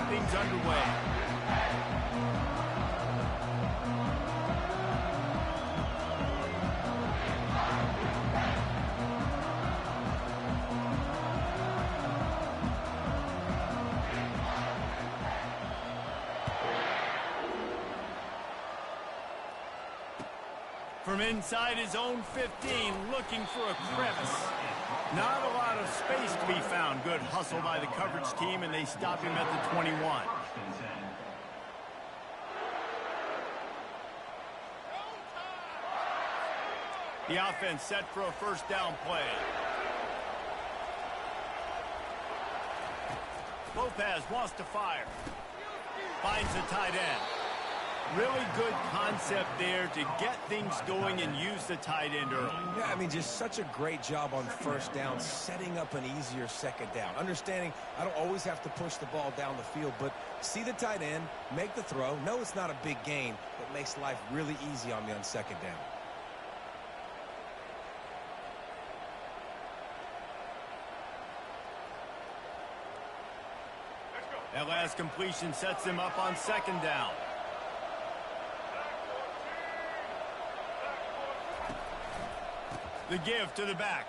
things underway. From inside his own 15, looking for a crevice. Not a lot of space to be found. Good hustle by the coverage team, and they stop him at the 21. The offense set for a first down play. Lopez wants to fire. Finds the tight end. Really good concept there to get things going and use the tight end early. Yeah, I mean, just such a great job on first down, setting up an easier second down. Understanding I don't always have to push the ball down the field, but see the tight end, make the throw. No, it's not a big gain, but makes life really easy on me on second down. That last completion sets him up on second down. The give to the back.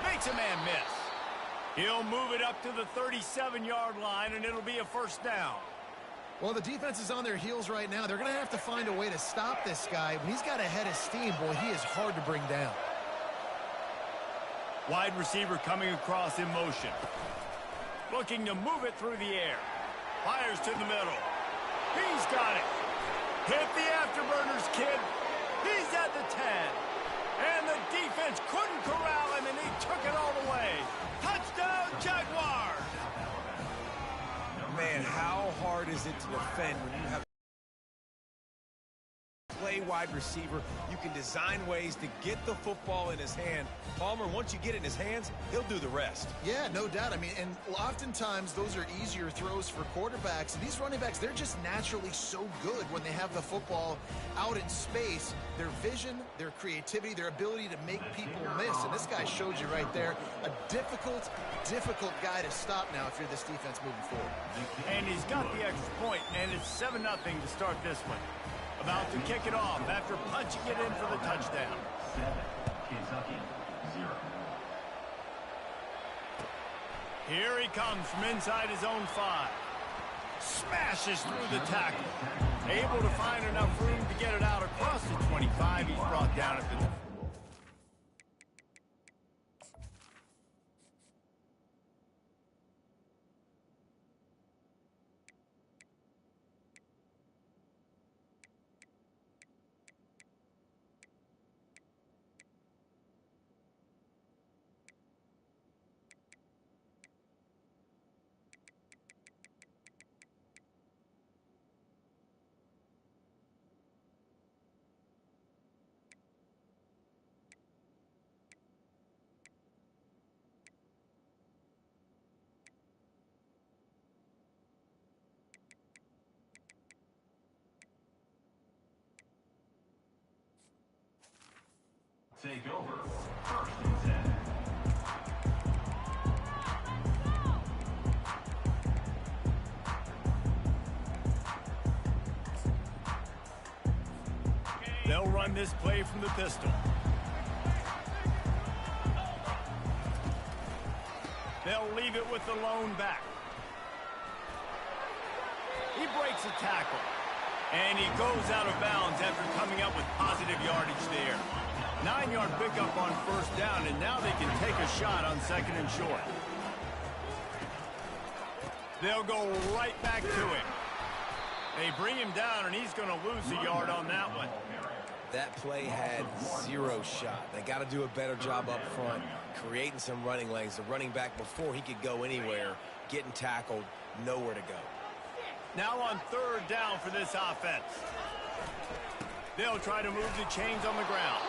Makes a man miss. He'll move it up to the 37-yard line, and it'll be a first down. Well, the defense is on their heels right now. They're going to have to find a way to stop this guy. When he's got a head of steam, boy, he is hard to bring down. Wide receiver coming across in motion. Looking to move it through the air. Fires to the middle. He's got it. Hit the afterburners, kid. He's at the 10. And the defense couldn't corral him, and he took it all the way. Touchdown, Jaguars! Man, how hard is it to defend when you have play wide receiver? You can design ways to get the football in his hand. Palmer, once you get it in his hands, he'll do the rest. Yeah, no doubt. I mean, and oftentimes those are easier throws for quarterbacks. And these running backs, they're just naturally so good when they have the football out in space. Their vision, their creativity, their ability to make people miss. And this guy showed you right there, a difficult guy to stop now if you're this defense moving forward. And he's got the extra point, and it's 7-0 to start this one. About to kick it off after punching it in for the touchdown. 7, Kentucky, 0. Here he comes from inside his own 5. Smashes through the tackle. Able to find enough room to get it out across the 25. He's brought down at the... Take over. First and 10. They'll run this play from the pistol. They'll leave it with the lone back. He breaks a tackle. And he goes out of bounds after coming up with positive yardage there. 9-yard pickup on first down, and now they can take a shot on second and short. They'll go right back to him. They bring him down, and he's going to lose a yard on that one. That play had 0 shot. They got to do a better job up front, creating some running lanes. The running back, before he could go anywhere, getting tackled, nowhere to go. Now on third down for this offense. They'll try to move the chains on the ground.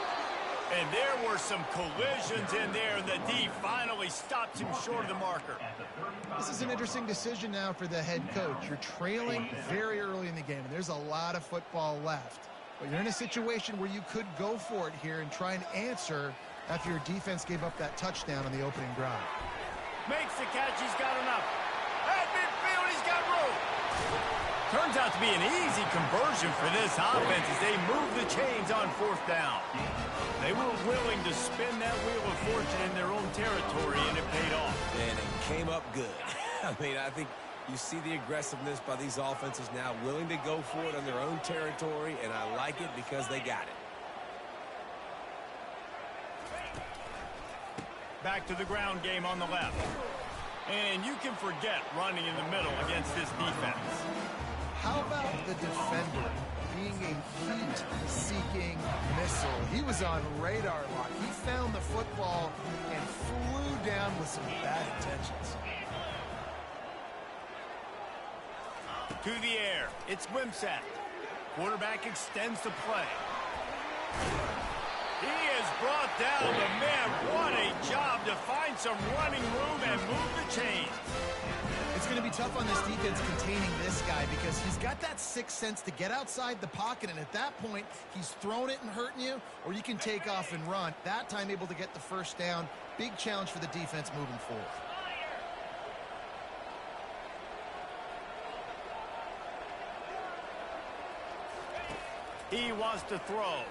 And there were some collisions in there, and the D finally stops him short of the marker. This is an interesting decision now for the head coach. You're trailing very early in the game, and there's a lot of football left. But you're in a situation where you could go for it here and try and answer after your defense gave up that touchdown on the opening drive. Makes the catch. He's got enough. At midfield, he's got room. Turns out to be an easy conversion for this offense as they move the chains on fourth down. They were willing to spin that wheel of fortune in their own territory, and it paid off. And it came up good. I mean, I think you see the aggressiveness by these offenses now, willing to go for it on their own territory, and I like it because they got it. Back to the ground game on the left. And you can forget running in the middle against this defense. How about the defender being a heat-seeking missile? He was on radar lock. He found the football and flew down with some bad intentions. To the air. It's Wimsatt. Quarterback extends the play. He is brought down, but man, what a job to find some running room and move the chains. It's going to be tough on this defense containing this guy because he's got that sixth sense to get outside the pocket, and at that point, he's throwing it and hurting you, or you can take off and run. That time able to get the first down. Big challenge for the defense moving forward. He wants to throw.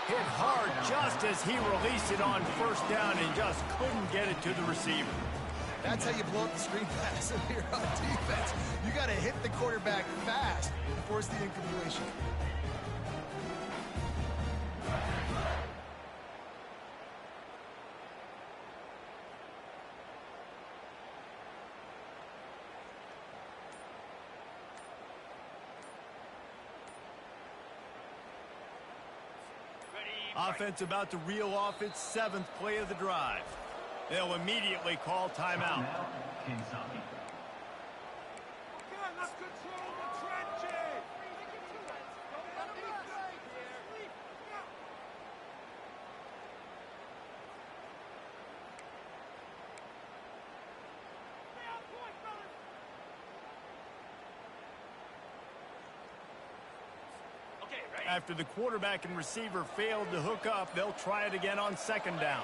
Hit hard just as he released it on first down and just couldn't get it to the receiver. That's how you blow up the screen pass if you're on defense. You got to hit the quarterback fast and force the incompletion. Offense about to reel off its 7th play of the drive. They'll immediately call timeout. Kentucky. Let's control the trenches. After the quarterback and receiver failed to hook up, they'll try it again on second down.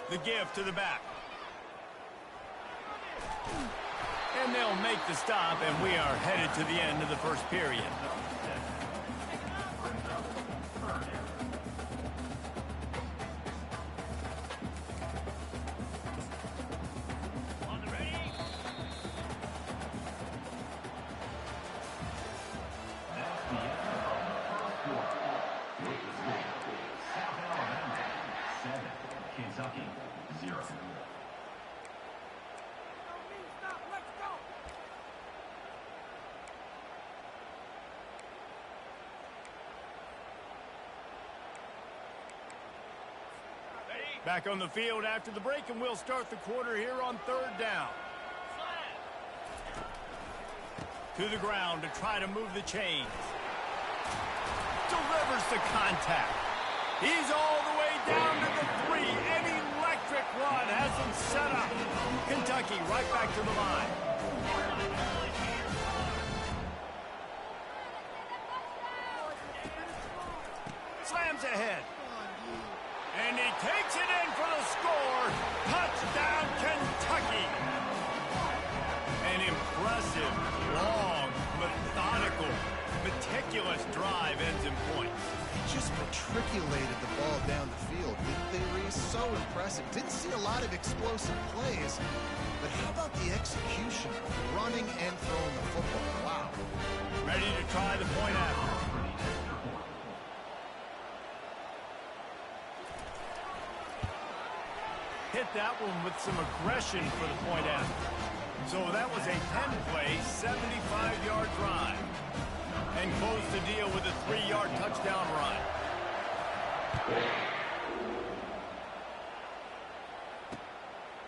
The give to the back. And they'll make the stop, and we are headed to the end of the first period. Kentucky, 0. Back on the field after the break, and we'll start the quarter here on third down. To the ground to try to move the chains. Delivers the contact. He's all the way down to the 3. An electric run has him set up. Kentucky right back to the line. Slams ahead. And he takes it in for the score. Touchdown, Kentucky. An impressive, long, methodical, meticulous drive ends in points. Just matriculated the ball down the field. Didn't they, Reese? So impressive. Didn't see a lot of explosive plays, but how about the execution, running and throwing the football? Wow. Ready to try the point after. Hit that one with some aggression for the point after. So that was a 10-play, 75-yard drive. And closed the deal with a 3-yard touchdown run.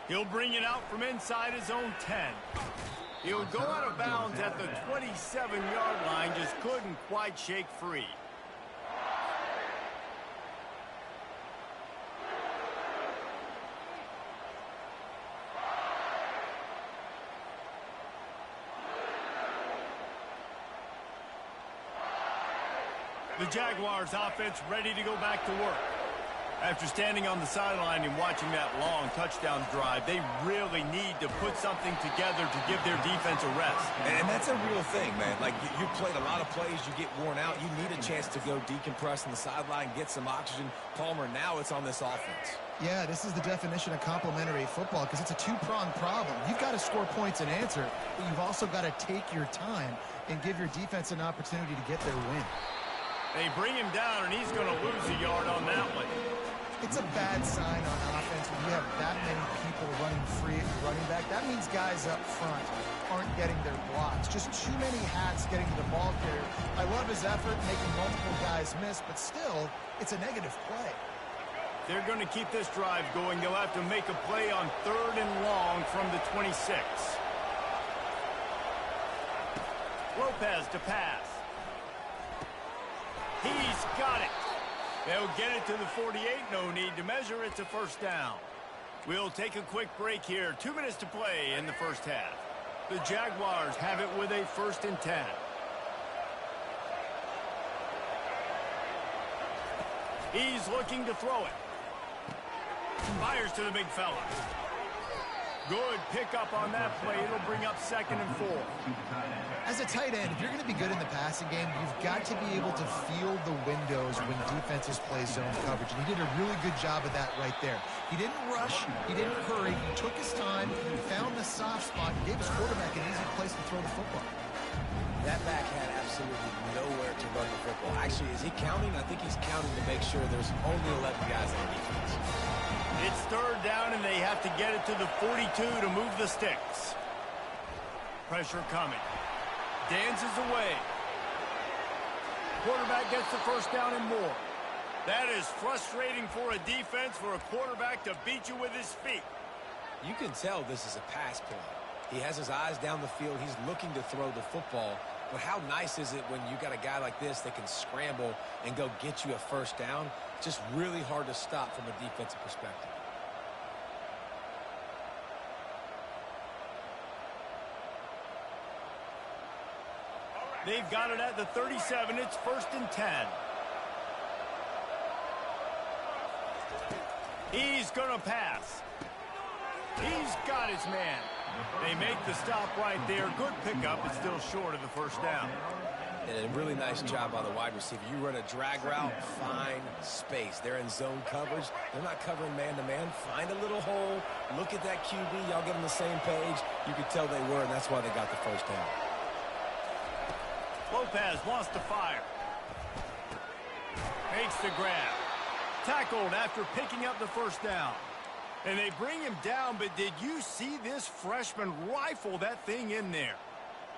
He'll bring it out from inside his own 10. He'll go out of bounds at the 27-yard line, just couldn't quite shake free. The Jaguars offense ready to go back to work. After standing on the sideline and watching that long touchdown drive, they really need to put something together to give their defense a rest. And that's a real thing, man. Like, you played a lot of plays, you get worn out. You need a chance to go decompress on the sideline, get some oxygen. Palmer, now it's on this offense. Yeah, this is the definition of complementary football because it's a two-pronged problem. You've got to score points and answer, but you've also got to take your time and give your defense an opportunity to get their win. They bring him down, and he's going to lose a yard on that one. It's a bad sign on offense when you have that many people running free at your running back. That means guys up front aren't getting their blocks. Just too many hats getting to the ball carrier. I love his effort making multiple guys miss, but still, it's a negative play. They're going to keep this drive going. They'll have to make a play on 3rd and long from the 26. Lopez to pass. He's got it. They'll get it to the 48. No need to measure. It's a first down. We'll take a quick break here. 2 minutes to play in the first half. The Jaguars have it with a 1st and 10. He's looking to throw it. Fires to the big fella. Good pickup on that play. It'll bring up 2nd and 4. As a tight end, if you're going to be good in the passing game, you've got to be able to feel the windows when defenses play zone coverage. And he did a really good job of that right there. He didn't rush. He didn't hurry. He took his time, found the soft spot, and gave his quarterback an easy place to throw the football. That back had absolutely nowhere to run the football. Actually, is he counting? I think he's counting to make sure there's only 11 guys on defense. It's 3rd down, and they have to get it to the 42 to move the sticks. Pressure coming. Dances away. Quarterback gets the first down and more. That is frustrating for a defense, for a quarterback to beat you with his feet. You can tell this is a pass play. He has his eyes down the field. He's looking to throw the football. But how nice is it when you got a guy like this that can scramble and go get you a first down? Just really hard to stop from a defensive perspective. They've got it at the 37. It's 1st and 10. He's going to pass. He's got his man. They make the stop right there. Good pickup. It's still short of the first down. And a really nice job by the wide receiver. You run a drag route, find space. They're in zone coverage. They're not covering man-to-man. Find a little hole. Look at that QB. Y'all get on the same page. You could tell they were, and that's why they got the first down. Lopez wants to fire. Makes the grab. Tackled after picking up the first down. And they bring him down, but did you see this freshman rifle that thing in there?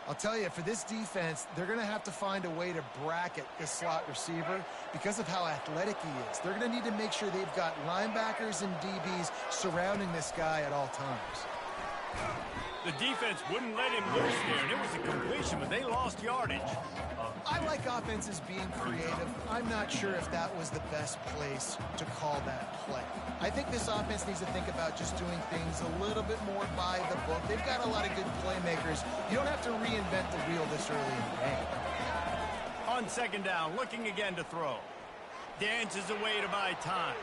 I'll tell you, for this defense, they're going to have to find a way to bracket this slot receiver because of how athletic he is. They're going to need to make sure they've got linebackers and DBs surrounding this guy at all times. The defense wouldn't let him loose there, and it was a completion, but they lost yardage. I like offenses being creative. I'm not sure if that was the best place to call that play. I think this offense needs to think about just doing things a little bit more by the book. They've got a lot of good playmakers. You don't have to reinvent the wheel this early in the game. On 2nd down, looking again to throw. Dances away to buy time.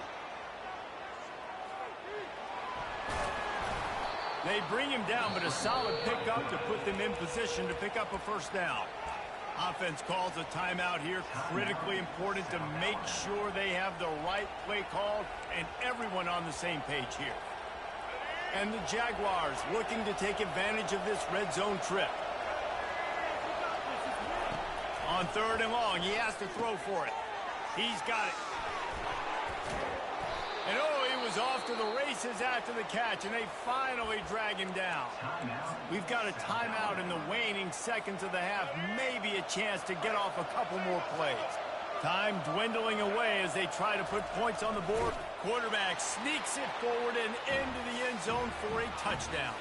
They bring him down, but a solid pickup to put them in position to pick up a first down. Offense calls a timeout here. Critically important to make sure they have the right play called and everyone on the same page here. And the Jaguars looking to take advantage of this red zone trip. On 3rd and long, he has to throw for it. He's got it. And he was off to the races after the catch, and they finally drag him down. We've got a timeout in the waning seconds of the half, maybe a chance to get off a couple more plays. Time dwindling away as they try to put points on the board. Quarterback sneaks it forward and into the end zone for a touchdown.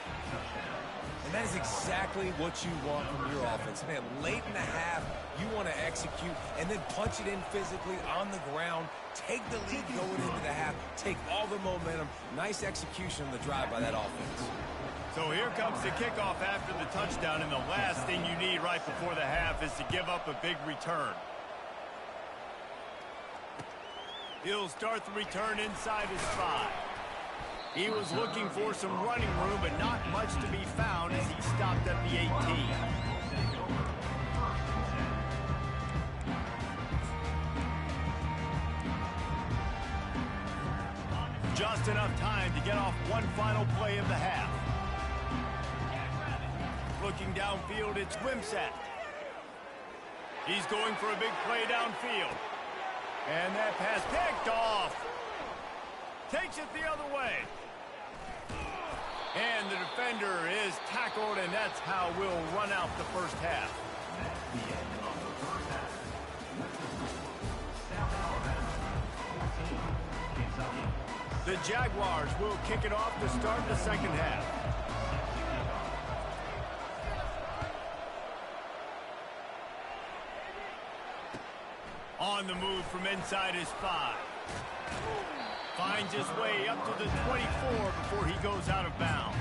And that is exactly what you want from your offense. Man, late in the half, you want to execute and then punch it in physically on the ground. Take the lead going into the half. Take all the momentum. Nice execution on the drive by that offense. So here comes the kickoff after the touchdown, and the last thing you need right before the half is to give up a big return. He'll start the return inside his 5. He was looking for some running room, but not much to be found as he stopped at the 18. Just enough time to get off one final play of the half. Looking downfield, it's Wimsatt. He's going for a big play downfield. And that pass picked off. Takes it the other way. And the defender is tackled, and that's how we'll run out the first half. That's the end of the first half. Kentucky. The Jaguars will kick it off to start the second half. On the move from inside his 5. Finds his way up to the 24 before he goes out of bounds.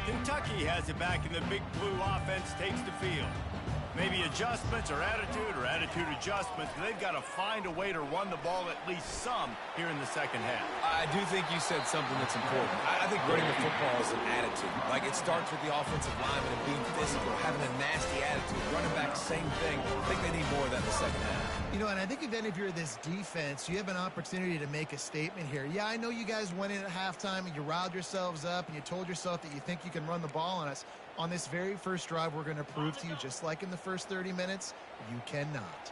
Kentucky has it back, and the big blue offense takes the field. Maybe adjustments or attitude adjustments, but they've got to find a way to run the ball at least some here in the second half. I do think you said something that's important. I think running the football is an attitude. Like, it starts with the offensive lineman and being physical, having a nasty attitude. Running back, same thing. I think they need more of that in the second half. You know, and I think even if you're this defense, you have an opportunity to make a statement here. Yeah, I know you guys went in at halftime and you riled yourselves up and you told yourself that you think you can run the ball on us. On this very first drive, we're going to prove to you, just like in the first 30 minutes, you cannot.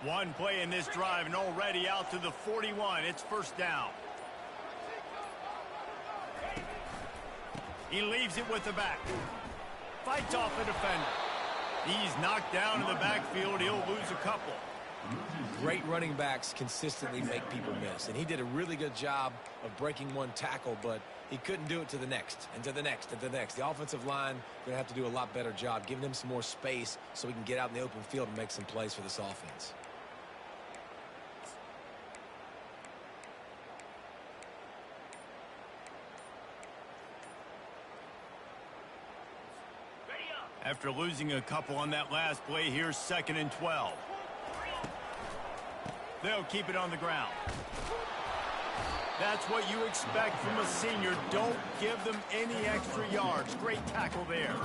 One play in this drive and already out to the 41. It's first down. He leaves it with the back. Fights off the defender. He's knocked down in the backfield. He'll lose a couple. Great running backs consistently make people miss, and he did a really good job of breaking one tackle, but he couldn't do it to the next, and to the next, and to the next. The offensive line going to have to do a lot better job giving him some more space so he can get out in the open field and make some plays for this offense. After losing a couple on that last play, here's 2nd and 12. They'll keep it on the ground. That's what you expect from a senior. Don't give them any extra yards. Great tackle there.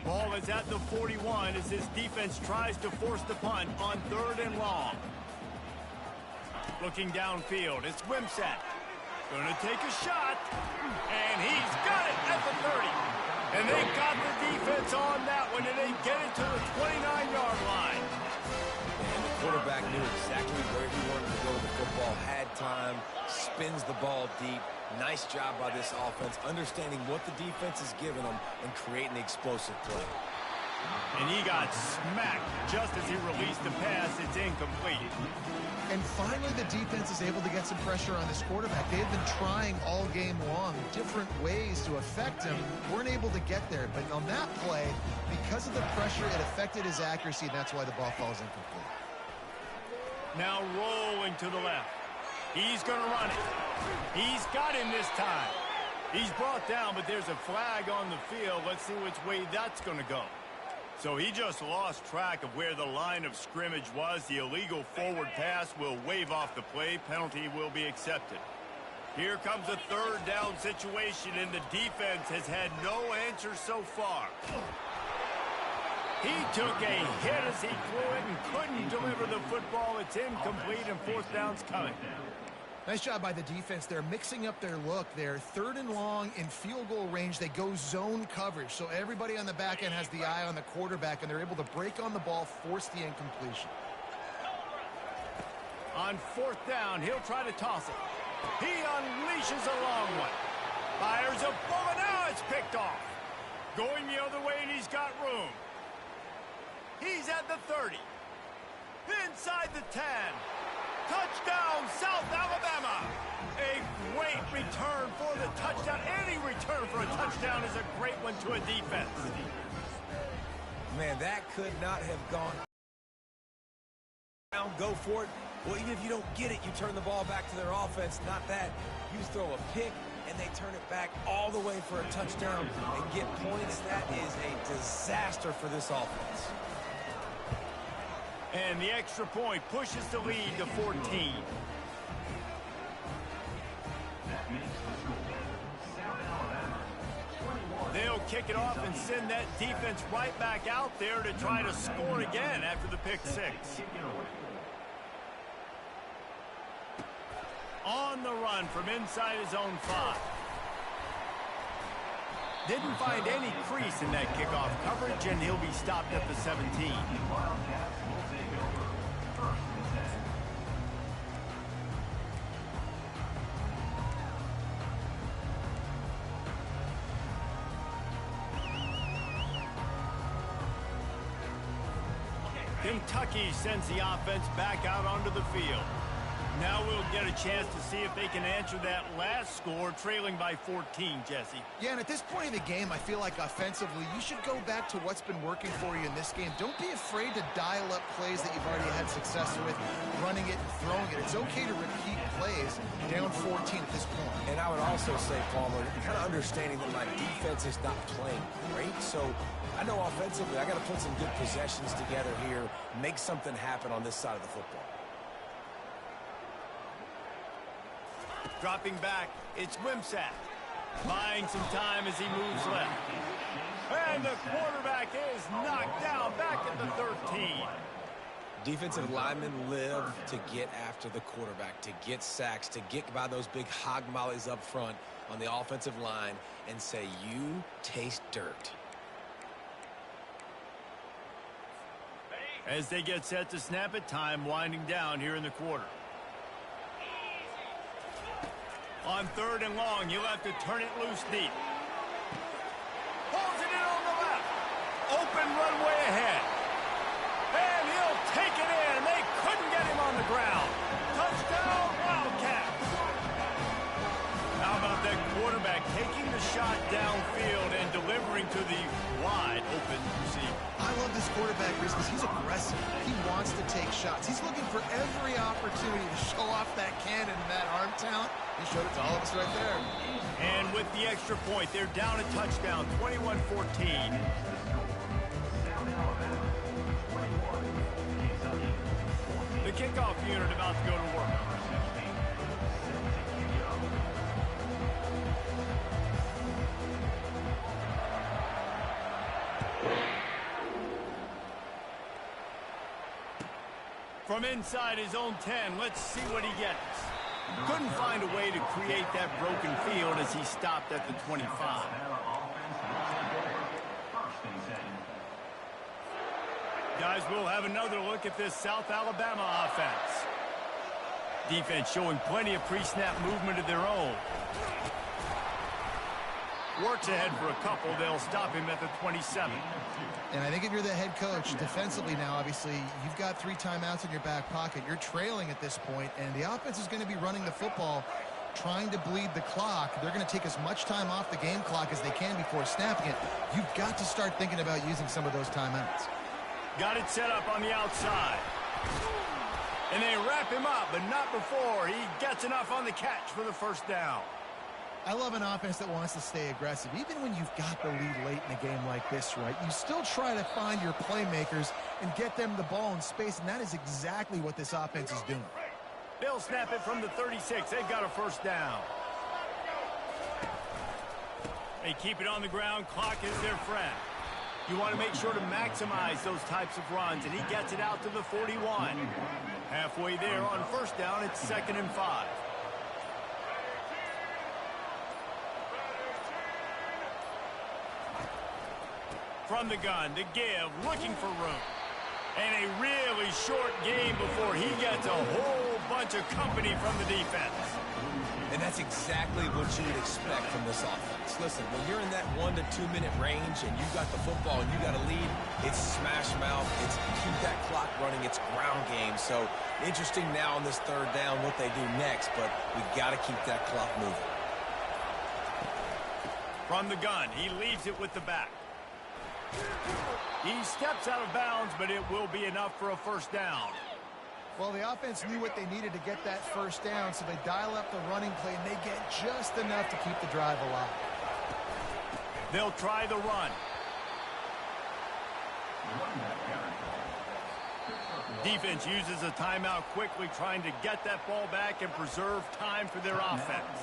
Ball is at the 41 as his defense tries to force the punt on 3rd and long. Looking downfield, it's Wimsatt. Gonna take a shot, and he's got it at the 30. And they got the defense on that one, and they get it to the 29-yard line. And the quarterback knew exactly where he wanted to go with the football, had time, spins the ball deep. Nice job by this offense, understanding what the defense is giving them and creating the explosive play. And he got smacked just as he released the pass. It's incomplete. And finally, the defense is able to get some pressure on this quarterback. They've been trying all game long different ways to affect him. Weren't able to get there. But on that play, because of the pressure, it affected his accuracy, and that's why the ball falls incomplete. Now rolling to the left. He's going to run it. He's got him this time. He's brought down, but there's a flag on the field. Let's see which way that's going to go. So he just lost track of where the line of scrimmage was. The illegal forward pass will wave off the play. Penalty will be accepted. Here comes a 3rd down situation, and the defense has had no answer so far. He took a hit as he threw it and couldn't deliver the football. It's incomplete, and 4th down's coming. Nice job by the defense. They're mixing up their look. They're 3rd and long in field goal range. They go zone coverage. So everybody on the back end has the eye on the quarterback, and they're able to break on the ball, force the incompletion. On 4th down, he'll try to toss it. He unleashes a long one. Fires a bullet. Now it's picked off. Going the other way, and he's got room. He's at the 30. inside the 10. Touchdown, South Alabama. A great return for the touchdown. Any return for a touchdown is a great one to a defense. Man, that could not have gone down. Go for it. Well, even if you don't get it, you turn the ball back to their offense. Not that. You throw a pick, and they turn it back all the way for a touchdown and get points. That is a disaster for this offense. And the extra point pushes the lead to 14. They'll kick it off and send that defense right back out there to try to score again after the pick six. On the run from inside his own 5. Didn't find any crease in that kickoff coverage, and he'll be stopped at the 17. Kentucky sends the offense back out onto the field. Now we'll get a chance to see if they can answer that last score, trailing by 14, Jesse. Yeah, and at this point of the game, I feel like offensively, you should go back to what's been working for you in this game. Don't be afraid to dial up plays that you've already had success with, running it and throwing it. It's okay to repeat plays down 14 at this point. And I would also say, Palmer, kind of understanding that my defense is not playing great, so I know offensively I got to put some good possessions together here, make something happen on this side of the football. Dropping back, it's Wimsatt. Buying some time as he moves left. And the quarterback is knocked down back at the 13. Defensive linemen live to get after the quarterback, to get sacks, to get by those big hog mollies up front on the offensive line and say, you taste dirt. As they get set to snap it, time winding down here in the quarter. On 3rd and long, you'll have to turn it loose deep. Pulls it in on the left. Open runway ahead. And he'll take it in. They couldn't get him on the ground. Touchdown, Wildcats. How about that quarterback taking the shot downfield and delivering to the wide open receiver? I love this quarterback, Chris, because he's aggressive. He wants to take shots. He's looking for every opportunity to show off that cannon and that arm talent. He showed it to all of us right there. And with the extra point, they're down a touchdown, 21-14. The kickoff unit about to go to work. From inside his own 10, let's see what he gets. Couldn't find a way to create that broken field as he stopped at the 25. Guys, we'll have another look at this South Alabama offense. Defense showing plenty of pre-snap movement of their own. Works ahead for a couple. They'll stop him at the 27. And I think if you're the head coach, defensively now, obviously, you've got 3 timeouts in your back pocket. You're trailing at this point, and the offense is going to be running the football, trying to bleed the clock. They're going to take as much time off the game clock as they can before snapping it. You've got to start thinking about using some of those timeouts. Got it set up on the outside. And they wrap him up, but not before he gets enough on the catch for the first down. I love an offense that wants to stay aggressive. Even when you've got the lead late in a game like this, right, you still try to find your playmakers and get them the ball in space, and that is exactly what this offense is doing. They'll snap it from the 36. They've got a first down. They keep it on the ground. Clock is their friend. You want to make sure to maximize those types of runs, and he gets it out to the 41. Halfway there on first down, it's 2nd and 5. From the gun to give, looking for room. And a really short game before he gets a whole bunch of company from the defense. And that's exactly what you would expect from this offense. Listen, when you're in that 1 to 2 minute range and you've got the football and you got a lead, It's smash mouth. It's keep that clock running. It's ground game. So interesting now on this third down what they do next, but we got to keep that clock moving. From the gun, he leaves it with the back. He steps out of bounds, but it will be enough for a first down. Well, the offense knew what they needed to get that first down, so they dial up the running play, and they get just enough to keep the drive alive. They'll try the run. Defense uses a timeout quickly, trying to get that ball back and preserve time for their offense.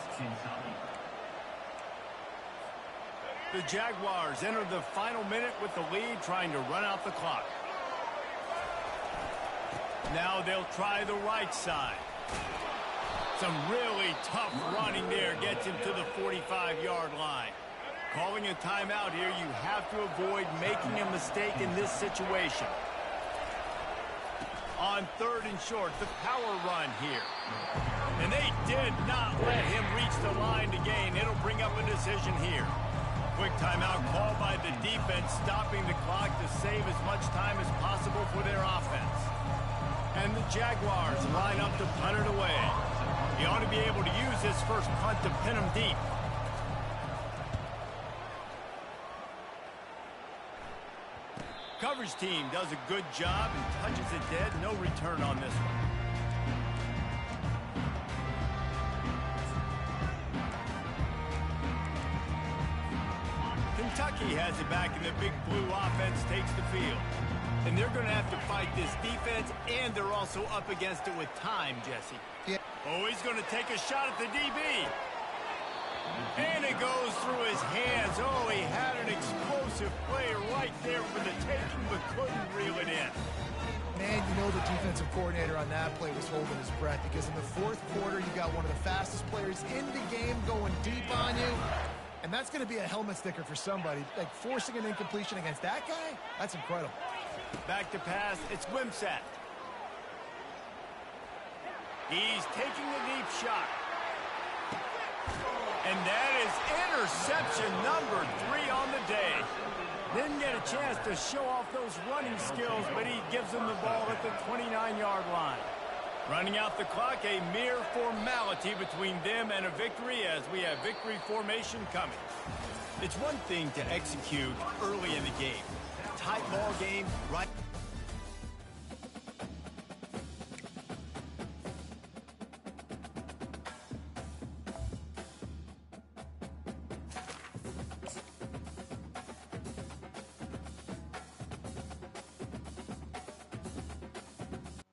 The Jaguars enter the final minute with the lead, trying to run out the clock. Now they'll try the right side. Some really tough running there gets him to the 45-yard line. Calling a timeout here, you have to avoid making a mistake in this situation. On third and short, the power run here. And they did not let him reach the line to gain. It'll bring up a decision here. Quick timeout called by the defense, stopping the clock to save as much time as possible for their offense. And the Jaguars line up to punt it away. He ought to be able to use this first punt to pin him deep. Coverage team does a good job and touches it dead. No return on this one. Kentucky has it back, and the big blue offense takes the field. And they're going to have to fight this defense, and they're also up against it with time, Jesse. Yeah. Oh, he's going to take a shot at the DB. And it goes through his hands. Oh, he had an explosive play right there for the taking, but couldn't reel it in. Man, you know the defensive coordinator on that play was holding his breath, because in the fourth quarter, you got one of the fastest players in the game going deep on you. And that's going to be a helmet sticker for somebody. Like, forcing an incompletion against that guy, that's incredible. Back to pass, it's Wimsatt. He's taking the deep shot. And that is interception number 3 on the day. Didn't get a chance to show off those running skills, but he gives them the ball at the 29-yard line. Running out the clock, a mere formality between them and a victory, as we have victory formation coming. It's one thing to execute early in the game. Tight ball game, right?